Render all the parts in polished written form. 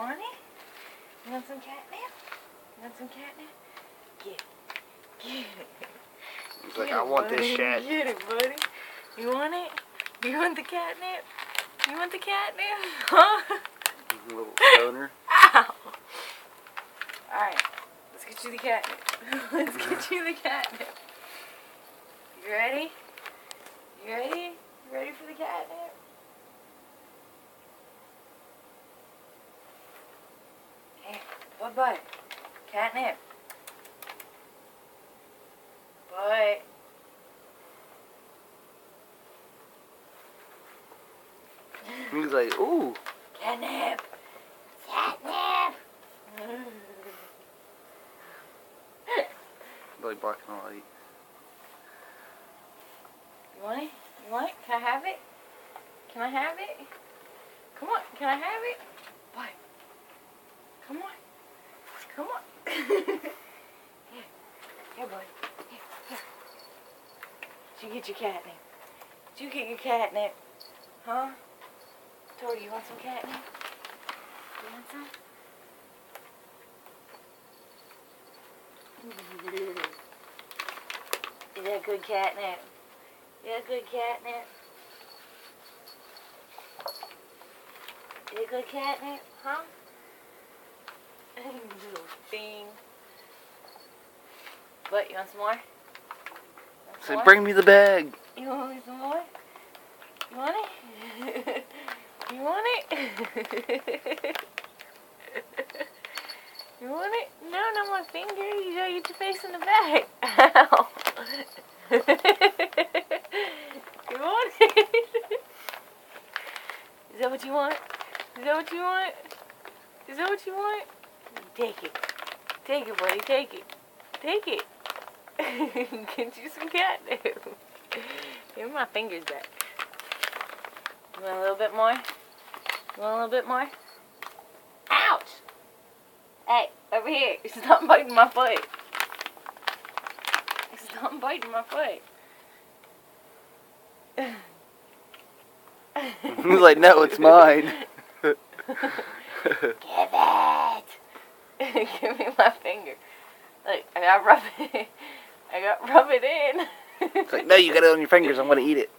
want it? You want some catnip? You want some catnip? Get it. Get it. He's like, I want this shit. Get it, buddy. You want it? You want the catnip? You want the catnip? Huh? You little stoner. Ow! Alright, let's get you the catnip. Let's get you the catnip. You ready? You ready? You ready for the catnip? Hey, bud. Catnip. Bud. He's like, ooh. Catnip. Catnip. Like black and white. You want it? You want it? Can I have it? Can I have it? Come on, can I have it? What? Come on. Come on. Here, boy. Here. Did you get your catnip? Did you get your catnip? Huh? Tori, you want some catnip? You want some? Is that good catnip? Is that good catnip? Is it good catnip? Huh? Little thing. What, you want some more? So bring me the bag. You want me some more? You want it? You want it? You want it? No, not my finger. You gotta get your face in the bag. Ow. You want it? Is that what you want? Is that what you want? Is that what you want? Take it. Take it, buddy. Take it. Take it. Get you some catnip. Give me my fingers back. You want a little bit more? You want a little bit more? Ouch! Hey, over here. Stop biting my foot. Stop biting my foot. He's like, no, it's mine. Give it. Give me my finger. Look, I gotta rub it. I gotta rub it in. It's like, no, you got it on your fingers. I'm gonna eat it.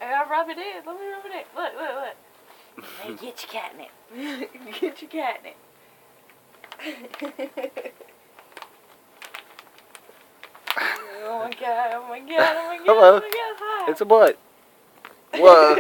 I gotta rub it in. Let me rub it in. Look, look, look. Hey, get your catnip. Get your catnip. Oh my god, oh my god, oh my god, Hello. oh my god, hi. It's a butt. Whoa.